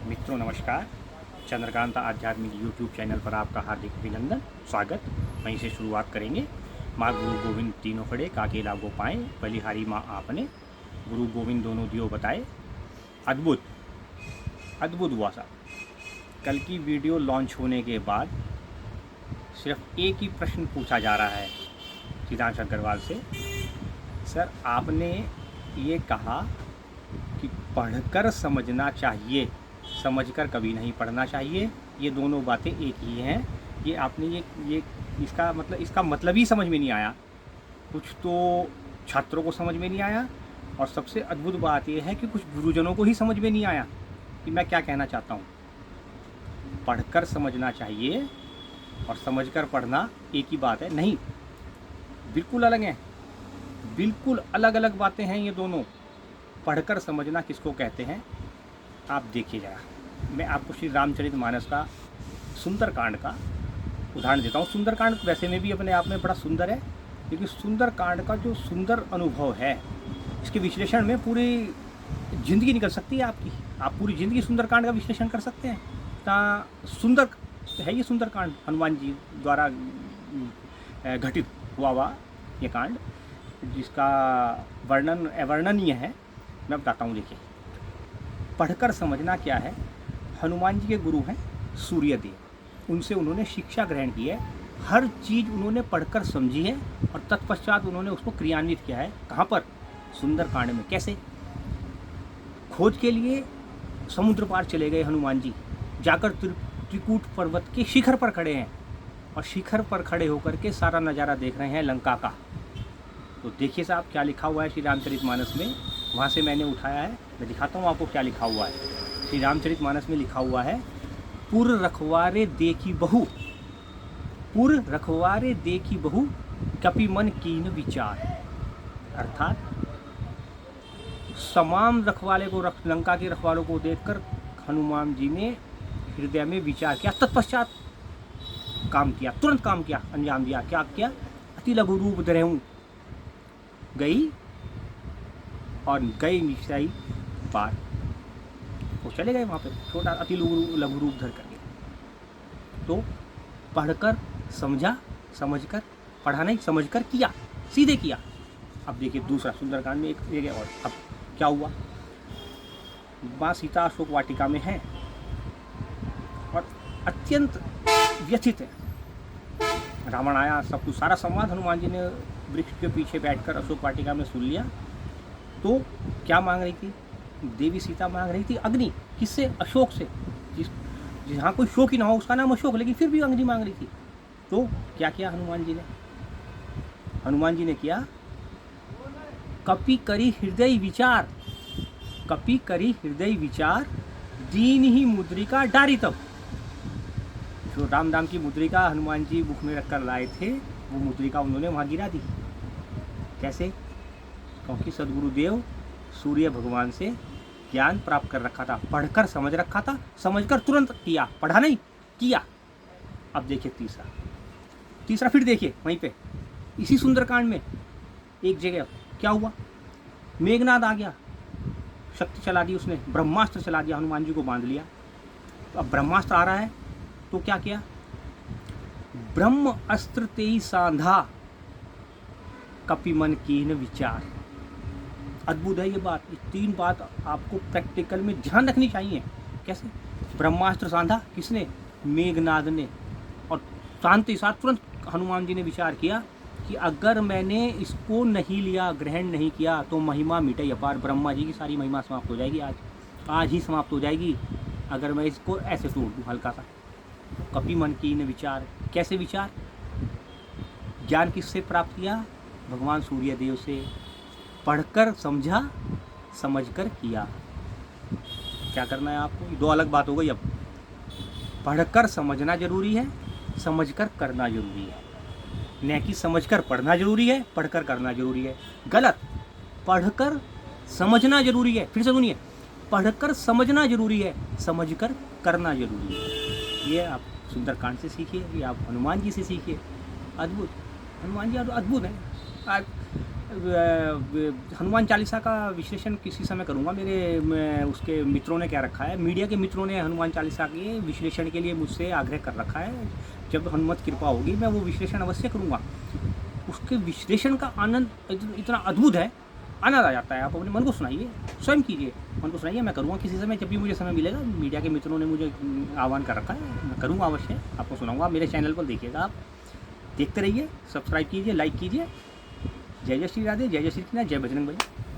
मित्रों नमस्कार। चंद्रकांता आध्यात्मिक यूट्यूब चैनल पर आपका हार्दिक अभिनंदन स्वागत। वहीं से शुरुआत करेंगे। माँ गुरु गोविंद तीनों खड़े काके लागो पाएँ, बलिहारी माँ आपने, गुरु गोविंद दोनों दियो बताए। अद्भुत अद्भुत हुआ साहब। कल की वीडियो लॉन्च होने के बाद सिर्फ एक ही प्रश्न पूछा जा रहा है सिद्धांत अग्रवाल से। सर आपने ये कहा कि पढ़कर समझना चाहिए, समझकर कभी नहीं पढ़ना चाहिए। ये दोनों बातें एक ही हैं। ये आपने ये इसका मतलब ही समझ में नहीं आया। कुछ तो छात्रों को समझ में नहीं आया, और सबसे अद्भुत बात यह है कि कुछ गुरुजनों को ही समझ में नहीं आया कि मैं क्या कहना चाहता हूँ। पढ़कर समझना चाहिए और समझकर पढ़ना एक ही बात है नहीं, बिल्कुल अलग हैं, बिल्कुल अलग अलग बातें हैं ये दोनों। पढ़कर समझना किसको कहते हैं आप देखिए जरा। मैं आपको श्री रामचरितमानस का सुंदरकांड का उदाहरण देता हूँ। सुंदरकांड वैसे में भी अपने आप में बड़ा सुंदर है, लेकिन सुंदरकांड का जो सुंदर अनुभव है, इसके विश्लेषण में पूरी जिंदगी निकल सकती है आपकी। आप पूरी जिंदगी सुंदरकांड का विश्लेषण कर सकते हैं। इतना सुंदर है ये सुंदरकांड, हनुमान जी द्वारा घटित हुआ ये कांड, जिसका वर्णन अवर्णनीय है। मैं बताता हूँ। देखिए, पढ़कर समझना क्या है। हनुमान जी के गुरु हैं सूर्यदेव, उनसे उन्होंने शिक्षा ग्रहण की है। हर चीज़ उन्होंने पढ़कर समझी है और तत्पश्चात उन्होंने उसको क्रियान्वित किया है। कहाँ पर? सुंदरकांड में। कैसे? खोज के लिए समुद्र पार चले गए हनुमान जी, जाकर त्रिकूट पर्वत के शिखर पर खड़े हैं, और शिखर पर खड़े होकर के सारा नज़ारा देख रहे हैं लंका का। तो देखिए साहब क्या लिखा हुआ है श्री रामचरितमानस में। वहाँ से मैंने उठाया है, मैं दिखाता हूँ आपको क्या लिखा हुआ है। श्री रामचरितमानस में लिखा हुआ है, पुर रखवारे देखी बहु, पुर रखवारे देखी बहु, कपि मन कीन विचार। अर्थात तमाम रखवाले को, लंका के रखवालों को देखकर हनुमान जी ने हृदय में विचार किया, तत्पश्चात काम किया, तुरंत काम किया, अंजाम दिया। क्या किया? अति लघु रूप धरहूँ गई और गई निश्चय पार। वो चले गए वहाँ पे, छोटा अति लघु रूप धर करके। तो पढ़कर समझा, समझकर पढ़ा नहीं, समझकर किया, सीधे किया। अब देखिए दूसरा सुंदरकांड में एक जगह और। अब क्या हुआ? माँ सीता अशोक वाटिका में है और अत्यंत व्यथित है। रावण आया, सब कुछ, सारा संवाद हनुमान जी ने वृक्ष के पीछे बैठकर अशोक वाटिका में सुन लिया। तो क्या मांग रही थी देवी सीता? मांग रही थी अग्नि। किससे? अशोक से। जहाँ कोई शोक ही ना हो, उसका नाम अशोक, लेकिन फिर भी अग्नि मांग रही थी। तो क्या किया हनुमान जी ने? हनुमान जी ने किया, कपि करी हृदय विचार, कपि करी हृदय विचार, दीन ही मुद्रिका डारी तब। जो राम नाम की मुद्रिका हनुमान जी मुख में रखकर लाए थे, वो मुद्रिका उन्होंने वहाँ गिरा दी। कैसे? क्योंकि सदगुरुदेव सूर्य भगवान से ज्ञान प्राप्त कर रखा था, पढ़कर समझ रखा था, समझकर तुरंत किया, पढ़ा नहीं, किया। अब देखिए तीसरा फिर देखिए वहीं पे इसी सुंदरकांड में एक जगह क्या हुआ? मेघनाद आ गया, शक्ति चला दी उसने, ब्रह्मास्त्र चला दिया, हनुमान जी को बांध लिया। तो अब ब्रह्मास्त्र आ रहा है, तो क्या किया? ब्रह्म अस्त्र तेई सांधा, कपि मन कीन विचार। अद्भुत है ये बात। ये तीन बात आपको प्रैक्टिकल में ध्यान रखनी चाहिए। कैसे? ब्रह्मास्त्र सांधा किसने? मेघनाद ने। और शांति साथ तुरंत हनुमान जी ने विचार किया कि अगर मैंने इसको नहीं लिया, ग्रहण नहीं किया, तो महिमा मिटे अपार। ब्रह्मा जी की सारी महिमा समाप्त हो जाएगी, आज ही समाप्त हो जाएगी, अगर मैं इसको ऐसे तोड़ दूँ हल्का सा। कपि मन कीन विचार। कैसे विचार? ज्ञान किससे प्राप्त किया? भगवान सूर्यदेव से। पढ़कर समझा, समझकर किया। क्या करना है आपको? दो अलग बात हो गई। अब पढ़कर समझना जरूरी है, समझकर करना जरूरी है। न कि समझकर पढ़ना जरूरी है, पढ़कर करना जरूरी है। गलत। पढ़कर समझना जरूरी है। फिर से सुनिए, पढ़कर समझना जरूरी है, समझकर करना जरूरी है। ये आप सुंदरकांड से सीखिए, ये आप हनुमान जी से सीखिए। अद्भुत, हनुमान जी अद्भुत है। हनुमान चालीसा का विश्लेषण किसी समय करूँगा। मैं उसके मित्रों ने क्या रखा है, मीडिया के मित्रों ने हनुमान चालीसा के विश्लेषण के लिए मुझसे आग्रह कर रखा है। जब हनुमत कृपा होगी मैं वो विश्लेषण अवश्य करूँगा। उसके विश्लेषण का आनंद इतना अद्भुत है, आनंद आ जाता है। आप अपने मन को सुनाइए, स्वयं कीजिए, मन को सुनाइए। मैं करूँगा किसी समय, जब भी मुझे समय मिलेगा। मीडिया के मित्रों ने मुझे आह्वान कर रखा है, मैं करूँगा अवश्य, आपको सुनाऊँगा। मेरे चैनल पर देखिएगा, आप देखते रहिए, सब्सक्राइब कीजिए, लाइक कीजिए। जय जय श्री राधे, जय जय श्री कृष्ण, जय बजरंग बली।